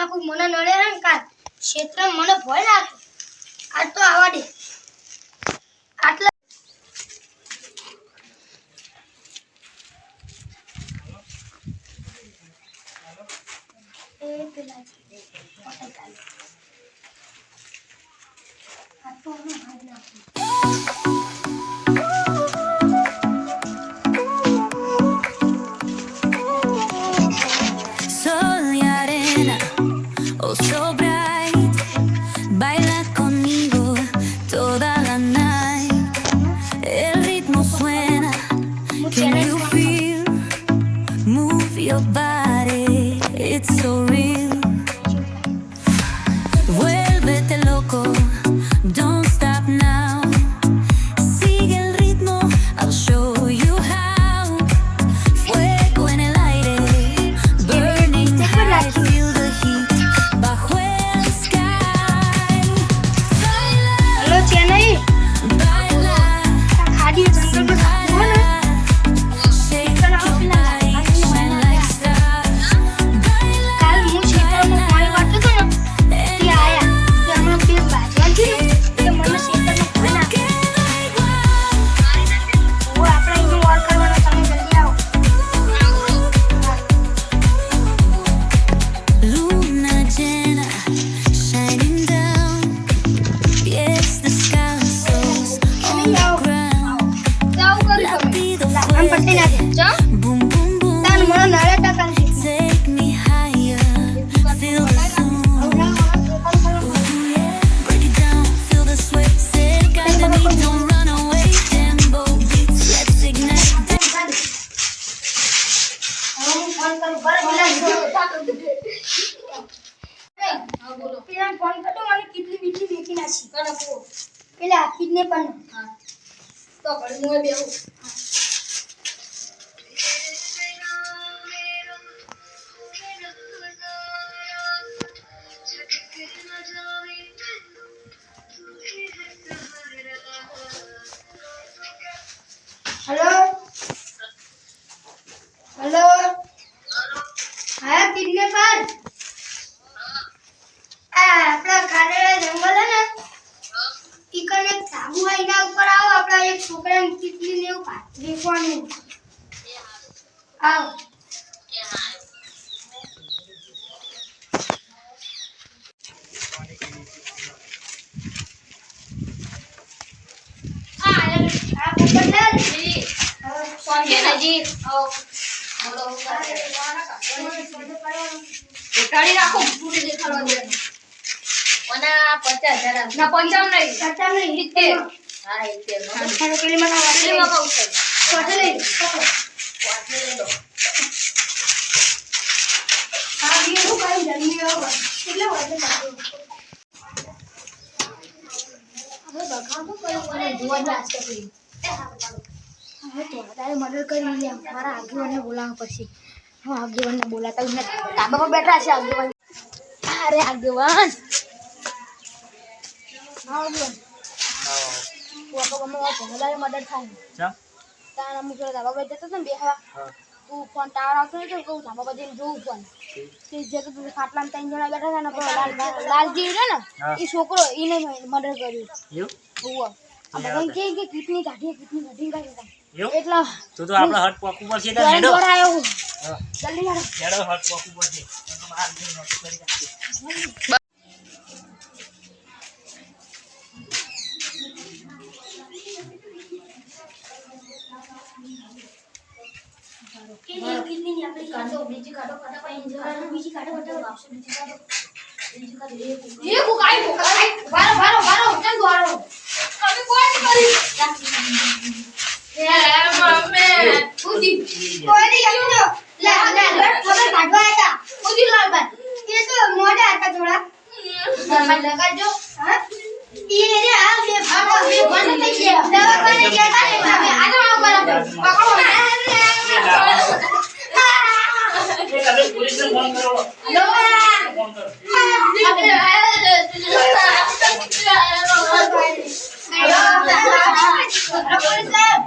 નાખું મને નડે ને કાલ ક્ષેત્ર મને ભય લાગે આજ તો આવા દે આટલા એ પેલા આ તો હું ભાઈ નાખું so bright, baila conmigo toda la night. El ritmo suena, can you feel? Move your body, it's so real. Vuélvete loco, don't stop now. Sigue el ritmo, I'll show you how. Fuego en el aire, burning high, feel the heat. પેલા કિડને પણ હા તો ઘડી મોય બેહું hello hello हाँ कितने पर अपना खाने जंगल है ना इकन एक साबू है इना ऊपर आओ अपना एक छोकरा ने कितनी ने ऊपर देखवानु आओ जी बोलो गाड़ी રાખો પૂરી દેખાડવા દે ઓના 50,000 ના 55 નહીં 50 નહીં 70 હા 70 ખાનો પેલી મને વાટલી માં કહું છે વાટલી લઈ લો આ બીજું કઈ જલ્દી આવો કેટલા વાટલી કાઢો હવે બગાડો કોઈ જોવા જ આસ્તે કરી હવે તો તારે મર્ડર કરી લે મારા આગેવાનને બોલાવવા પછી હું આગેવાનને બોલાતા હું તાબા પર બેઠા છે આગેવાન અરે આગેવાન આવો બોલ આવો તું આપો ગમે વધારે મર્ડર થાય ચા તારા મુકરા તાબા પર જતો ને બેહવા તું ફોન ટાવર આવતો ને તો કહું તાબા પર જઈને જોઉં ફોન તે જગ્યાએ તું ખાટલામાં ત્રણ જણા બેઠા હતા ને લાલજી છે ને એ છોકરો એને મર્ડર કર્યું એવું આપણે કઈ કે કિડની કાઢી એટલા તો આપણે હટ પોક ઉપર છે ને હેડો આવ્યો હું જલ્દી હેડો હટ પોક ઉપર છે તો બહાર જઈને નોટ કરી રાખીએ कितनी नहीं अपनी काटो बीजी काटो फटाफट इंजन बीजी काटो फटाफट बीजी काटो ये बुकाई बारो बारो बारो चल बारो कभी कोई नहीं करी ये मम्मी उदी कोई नहीं करी ले ले खबर काटवा आया उदी लाल बात ये तो मोटा आता थोड़ा मत लगा जो हां ये रे आ ये भागो ये बंद नहीं किया दवा खाने गया था मैं आ जाओ पकड़ो ये कभी पुलिस ने फोन करो हेलो फोन करो हेलो पुलिस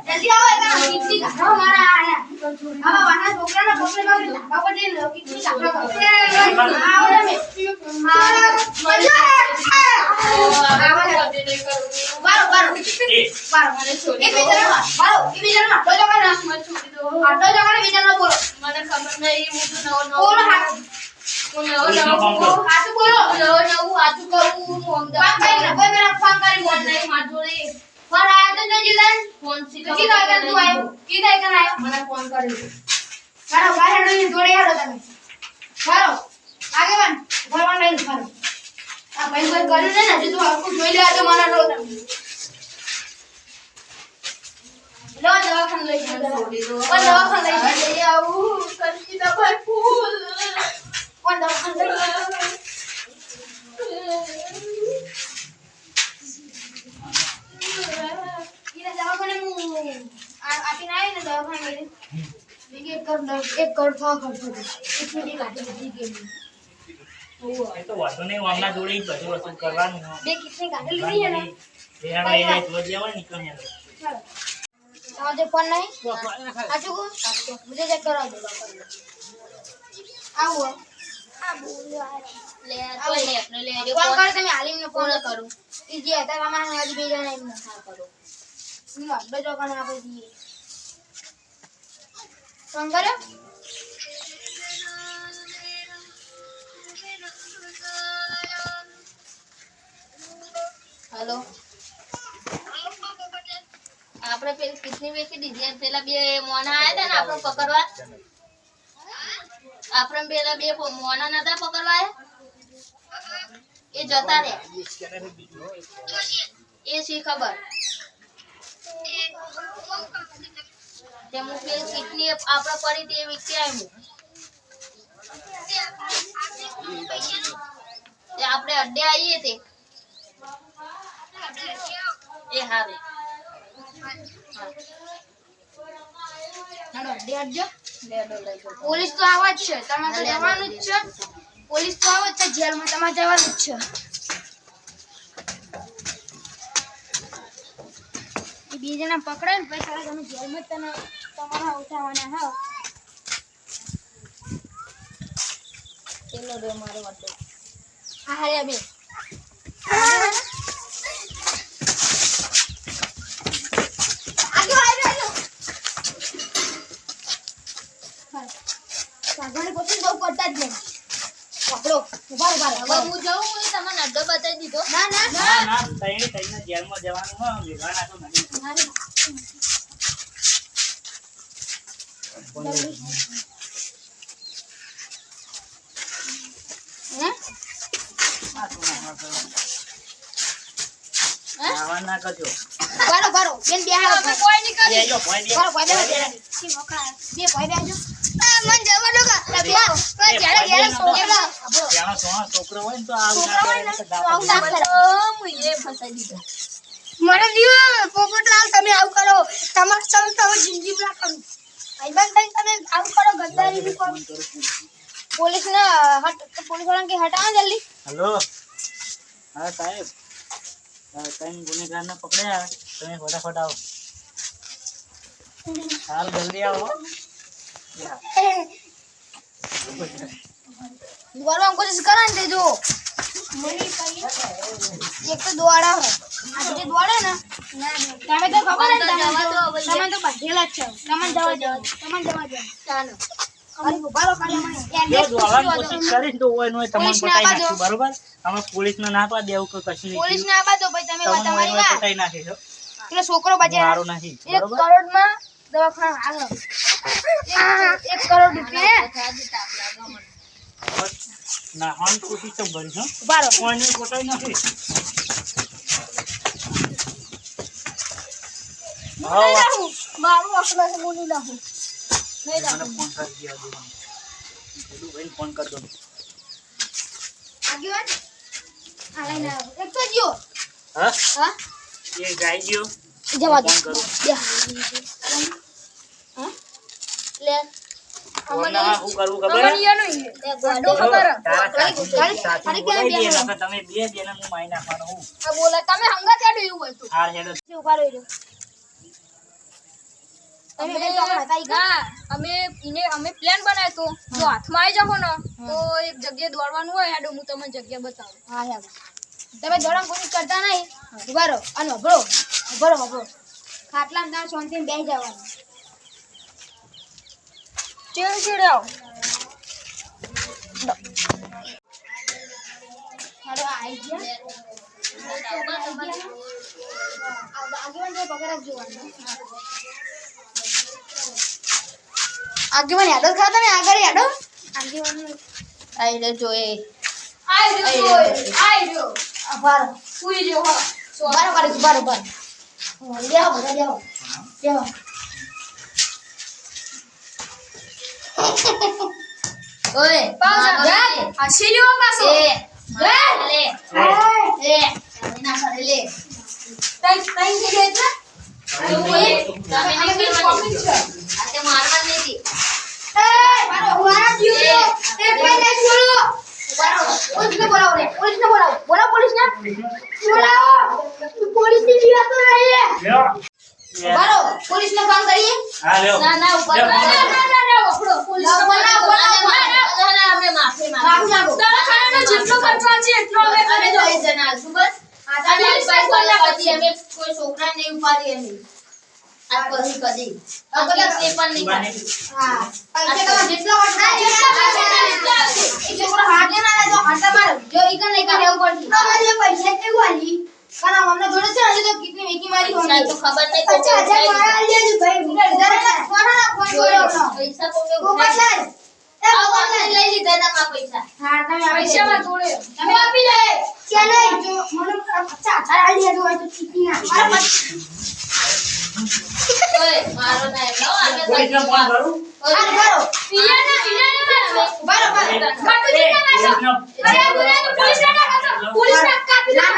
जल्दी आओ कितनी हमारा आया હા વાના છોકરાના પકડી પકડી ધાબા પર જઈને કિટની કાપડા કરો આવો તમે બારો બારો મને છોડી દો બારો એ બીજામાં તો જગા ના મને છોડી દો આટો જગા ને બીજાનો બોલો મને ખબર નહીં હું તો નવો બોલો હાથ હું નવો હાથ બોલો નવો હાથ કરું હું ફોન કરી ભાઈ મેરા ફોન કરી બોલ નહીં માર જોડે ફોન આયો તો જીલન ફોન સીધો કી થાય તું આયો કી થાય કન આયો મને ફોન કર્યો મારો ભાઈ હેડો જોડે હેડો તમે મારો આગેવાન ભરવા નહીં ફરો આ ભાઈ કોઈ કર્યું ને હજી તું આખું જોઈ લે તો મારા રો તમે લો દવાખાને લઈ જજો કોણ દવાખાને લઈ જજો આવું કરતી તો ભાઈ ફૂલ કોણ દવાખાને લઈ ઈરા દવાખાને હું આપીને આવી ને દવાખાને લઈ બીજી એક કરોડ થવા ખર્ચો એક મિનિટ કાઢી દીધી કે એ તો વાતો નહીં વામના જોડે જ બધું વસૂલ કરવાનું બે કિટની કાઢી લીધી છે ને બેહાડા એને જો જેવા નીકળ ને ચાલો તમારે ફોન નહીં આચું કો મુझे चेक करा दो આવો આ બોલ લે તો લે આપણે લે જો ફોન કર તમે હાલીમ ને ફોન કરું ઈજી હતા મામા આજે બે જણા એમ ના કરો લો બેજો કને આપણે દીએ ફોન કરો હેલો આપણે પેલી કિડની વેચી દીધી પેલા બે મોના આયા હતા ને આપણે પકડવા આપણે પેલા બે મોના નતા પકડવા એ જતા રે એ શી ખબર તે મુ પેલી કિડની આપણે પડી તે વેચી આવ્યું તે આપણે અડ્ડે આવીએ તે એ હારે પોલીસ તો આવા જ છે તમારે જવાનું જ છે પોલીસ તો આવા જ છે જેલમાં તમારે જવાનું જ છે એ બે જણા પકડે ને પછી તમે જેલમાં તને તમારા ઉઠાવવાના હા ચલો રે મારો વાટો હા હા બે સાગવાને કોશિશ બહુ કરતા જ નહીં પકડો ઉભા ઉભા હવે હું જાઉં હું તમને અડ્ડો બતાવી દીધો ના ના ના ના તઈને જેલમાં જવાનું હો વિવાના તો નથી આવા ના કરજો બારો બારો બેન બે હાલો કોઈ નહીં કરી બેજો કોઈ દે બારો કોઈ દે સી મોખા બે કોઈ બેજો મન જવા દો કા પણ જ્યારે જ્યારે સોકેલા જાણો છોકરો હોય ને તો આવું ના કરે હું એ ફસાઈ દીધો મને દીવો પોપટલાલ તમે આવું કરો તમાર સમ તમે જિંદગી ના કરો ભાઈબંધ થઈને તમે આવું કરો ગદ્દારી બી કરો પોલીસ ના હટ પોલીસ વાળા કે હટાવો જલ્દી હેલો હા સાહેબ કઈ ગુનેગાર ને પકડ્યા તમે ફટાફટ આવો હાલ જલ્દી આવો દોડવા કોશિશ કરો ને જો એક તો દોડા હોય આ જે દોડે ને તમે તો ખબર ને તમે તો બાંધેલા જ છો તમને જવા દો ચાલો અરે બારો કાઢી મને જો દોડવાની કોશિશ કરી તો હોય નોય તમને પટાઈ નાખી બરોબર અમે પોલીસ ને ના પા દેવું કે કશું નહીં પોલીસ ને આપા દો ભાઈ તમે તમારી વાત પટાઈ નાખી છો પેલો છોકરો બચે મારો નહીં 1 બરોબર કરોડ માં દવાખાના આગળ 1 કરોડ રૂપિયા ના હન કોશિશ તો ભરી છો બારો કોઈને પટાઈ નાખી મારું અસલ છે મુની લાહુ નહીં મને ફોન કરી દિયા દો પેલું ભાઈ ફોન કર દો આગેવાન આ લઈને આવો એક તો જો હા હા એ જાય ગયો જવા દો ફોન કરું હા લે કોના હું કરવું ખબર હે એ ગોડો ખબર તારા સાચી બોલાઈ દે નકર તમે બે જણા હું માઈ નાખવાનો હું આ બોલે તમે હંગા ચાડો એવું હોય તો હાર હેડો ઉભા રહી તમે બે ચોકડ હતા ઈ ના અમે પ્લાન બનાવ્યો તો જો હાથમાં આવી જાઓ ને તો એક જગ્યાએ દોડવાનું હોય હેડો હું તમને જગ્યા બતાવું. હા યાર તમે દોડવાની કોશિશ કરતા નહીં ઉભા રહો અને ઉભરો ખાટલામાં તાર શાંતિથી બેસી જવાનું ચીડ આવો હાલો આવી ગયા આગેવાન જે પગાર આપજો આગેવાન યાદવ ખાતા ને આગળ યાદવ આગેવાન આઈ રે જોએ આઈ રહ્યો આભાર પૂરી જો હો બારો લેવો બધા લેવો ઓય પાઉસ આ સીડીઓ પાછો લે ના કરે લે તઈ કે એટલે તમે કોમેન્ટ છે આતે મારવા નથી બારો મારા જીવ એક ભાઈ ને છોડો બારો પોલીસને બોલાવો બોલાવો પોલીસને બોલાવો પોલીસ ની જીવા તો રહી બારો પોલીસને ફોન કરીએ હા લ્યો ના ઉપર ના વખડો પોલીસ બોલાવો અમે માફી માફી માંગો દવાખાનાનો જેટલો ખર્ચો છે એટલો અમે કરી દો જણા છું બસ પછી અમે કોઈ છોકરા નહીં ઉપાડીએ નહીં આ પછી કદી તે પણ નહીં હા પૈસા તો જેટલો એ છોકરો હાથે ના લે તો હાથા માર જો ઈ કને કા લેવું પડશે અમારે પૈસા કેવું આલી કારણ અમને જોડે છે આજે તો કેટલી વેકી મારી હોની તો ખબર નહીં 50,000 મારા લેજો ભાઈ જરા કોના ફોન કર્યો પૈસા કોને બદલાય એ ભગવાન લઈ લીધા તમારા પૈસા હા તમે પૈસા માં જોડે તમે આપી દે કે નહીં જો મને 50,000 આલી દેજો હોય તો ચીટી ના મારા ઓય મારો ના એલો અમે પોલીસને ફોન કરું અરે બારો ઈલાને બારો કાટુજી ના મારશો અરે ગુના તો પોલીસ ના કાટો પોલીસ ના કાપી ના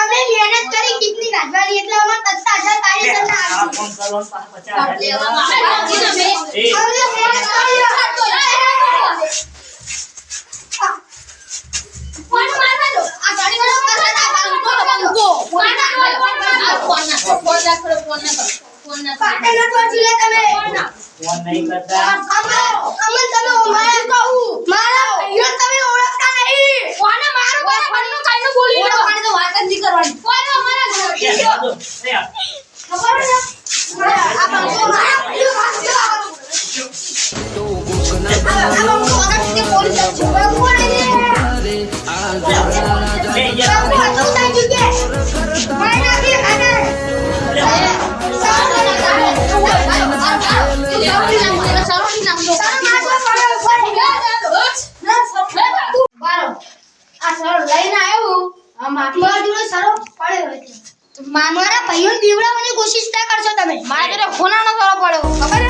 અમે મહેનત કરી કેટલી ગાજવાની એટલે અમે 50,000 કાઢી તમને આ આપી ફોન કરવાનો 50,000 લેવા એ અમે મહેનત કરી ફોન મારવા દો આ ગાડી વાળો કરતા બંકો ફોન ના કરો પાટે ન ટોચી લે તમે ફોન નહીં કરતા અમન તમે મારા કહું મારા ઈયો તમે ઓળખતા નહીં કોને મારો કોને કાઈનો બોલી ઓળો કોને તો વાત જ નહીં કરવાની કોને અમારા ઘર એ જાદુ એ ખબર છે આ બંકો મારા ઈયો વાત છે પોલીસ જોવા કોને રે એ યાર મારા ભાઈઓ દીવડાવવાની કોશિશ ના કરશો તમે મારા જોડે ખોનાનો સારો પડ્યો ખબર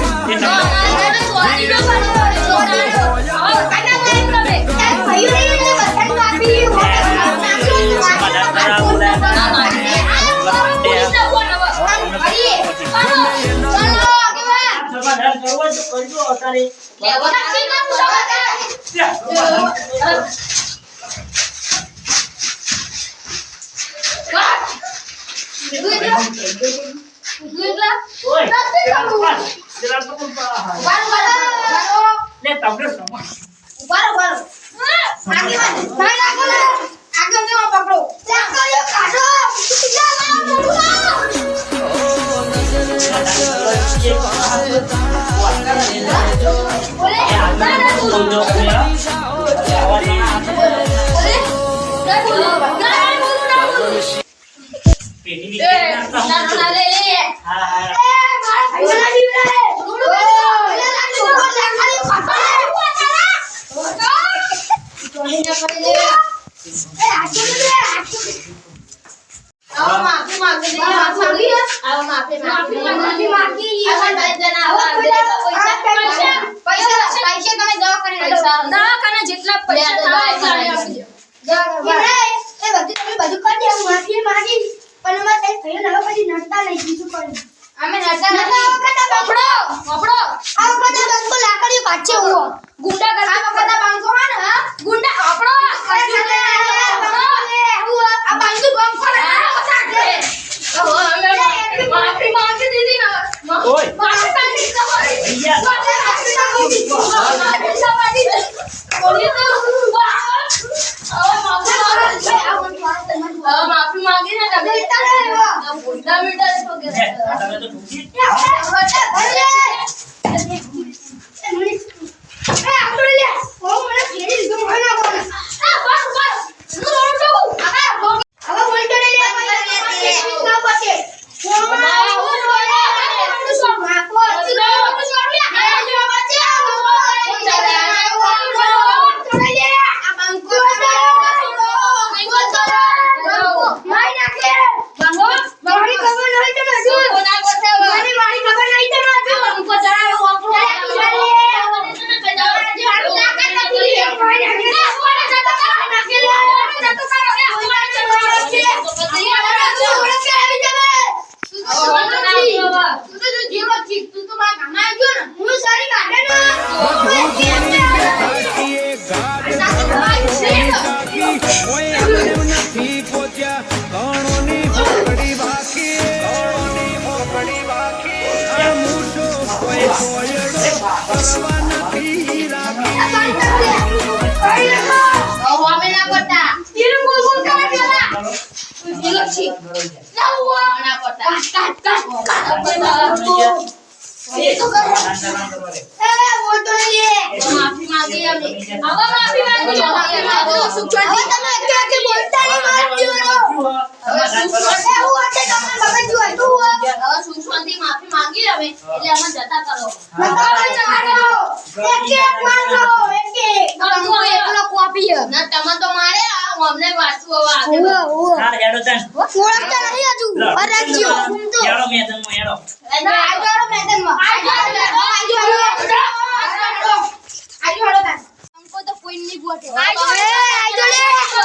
સમાધાન કરવો તો કરજો અત્યારે દવાખાના જેટલા પૈસા થાય એટલા આપી દો ગુંડા ગુંડા આપણો માફી માંગી દીધી ને માફી માંગી ને તમે બોલતા બેટા તો કે તમે તો ઠૂકી માફી માંગી અમે હવે માફી માંગી સુખશાંતિ માફી માંગી અમે એટલે અમે જતા કરો ના તમે તો મારે અમને વાંચવું હવે હાર હેડો તન હેડો મેદાનમાં हमको तो कोई नहीं बुआ के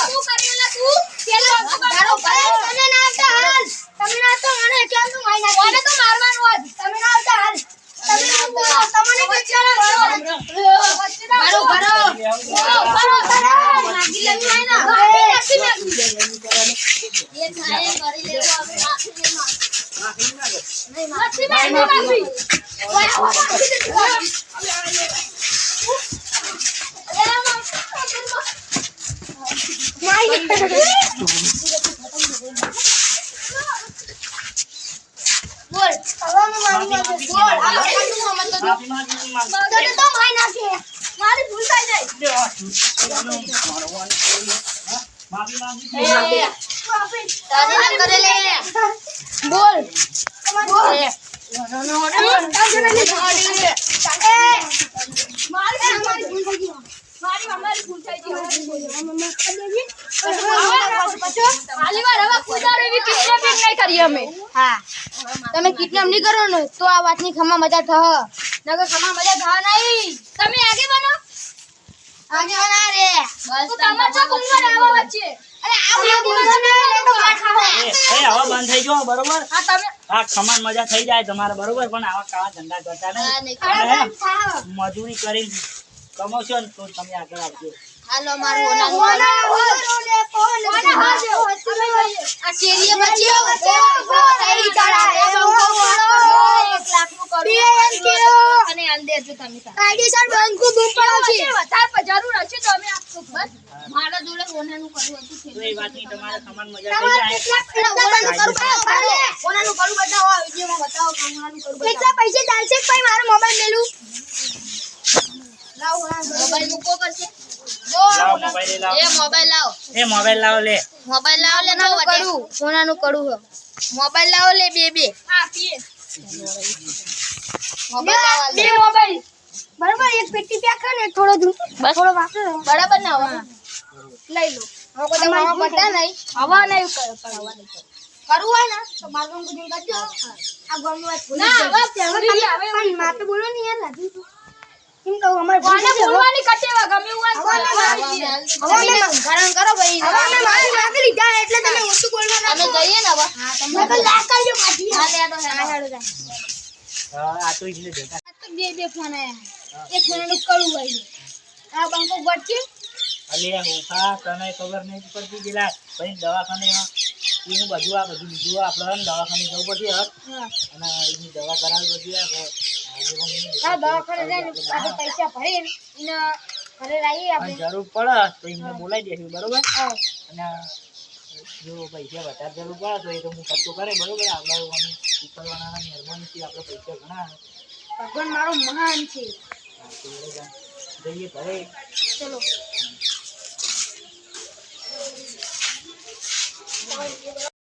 શું કરેલા તું પેલો તમે ના આવતા હાલ તમે ના આવતા મને કેમ તું માઈ નાખી કોને તો મારવાનું આજ તમે ના આવતા હાલ તમે ના આવતા તમને બચારા કરો માગી લેવી હોય ના નથી માંગી એ થાય કરી લેવો હવે માફી નહીં માંગી બોલ હવે હું મારી બોલ આ માફી માંગી તને તો માઈ નાખે મારી ભૂલ થઈ જાય માફી માંગી તારે કરે લે બોલ બોલ મારી ભૂલ થઈ ગઈ ખાલી વાર હવે કુદાર એવી કિડનેપિંગ નહીં કરી અમે હા તમે કિડનેપ નહીં કરો ને તો આ વાતની ખમા મજા થહ નકર ખમા મજા થા નહીં તમે આગે બનો આગે બના રે તો તમાચા બોલવા આવા વચ્ચે અરે આવું બોલો ને તો માર ખાવા એ હવે બંધ થઈ ગયો બરોબર હા તમે આ ખમાન મજા થઈ જાય તમારે બરોબર પણ આવા કાળા ધંધા કરતા નહીં મજૂરી કરીને કમાવશો ને તો તમે આગળ આવજો હાલો મારું ઓના આ શેરીએ બચ્યો થઈ ચડા એ બંકો બોલો 1 લાખ નું કરું અને આલ દેજો તમે કાયદેસર બંકો બૂમ પડો છે વધારે જરૂર હશે તો અમે આપશું બસ મારા જોડે ઓનાનું કરવું હતું તો એ વાતની તમારે ખમાન મજા થઈ જાય ઓનાનું કરું બતાવો આ વિડિયોમાં બતાવો ઓનાનું કરું કેટલા પૈસા ચાલશે ભાઈ મારો મોબાઈલ મેલું લાવો મોબાઈલ મૂકો કરશે લાવો મોબાઈલ લાવો એ મોબાઈલ લાવો એ મોબાઈલ લાવો લે મોબાઈલ લાવો લે તો કરું ઓનાનું કરું મોબાઈલ લાવો લે બે હા પીએ મોબાઈલ લાવો બે મોબાઈલ બરાબર એક પેટી પેક કરે ને થોડો થોડો વાપરો બરાબર ના હોય લઈ લો હવે કોઈ તમારો પતા નહીં હવા નહીં કરો પણ હવા નહીં કરવું હોય ને તો મારું કુદીન કરજો આ ગોળનું વાત ના હવે પણ મારે બોલો ને યાર રાજુ કેમ કહું અમાર કોને બોલવાની કટેવા ગમે એવું હોય ઘરણ કરો ભાઈ હવે અમે માફી માંગી લીધા એટલે તમે ઓછું બોલવા અમે જઈએ ને હવે મેં તો લાખ કરજો પાછી હા લેડો હેડો આ તો ઈલે દેતા આ તો બે ફોન આયા એક ફોનનું કરું ભાઈ આ બંકો ગોટ છે અલે હોખા તને ખબર નહીં પડતી પેલા ભાઈ દવાખાને એનું બધું આ બધું લીધું આપણે દવાખાને જવું પડશે અને એની દવા કરાવવી પડશે હા દવાખાને જઈને આપણે પૈસા ભરીને એને ઘરે લાવીએ અને આપણે જરૂર પડે તો એમને બોલાવી દઈશું બરોબર હા અને જો પૈસા વધારે જરૂર પડે તો એ તો હું ખર્ચો કરે બરોબર આપણે ઉપરવાળાના મહેરબાનીથી આપણે પૈસા ઘણા ભગવાન મારો મહાન છે જઈએ ઘરે ચલો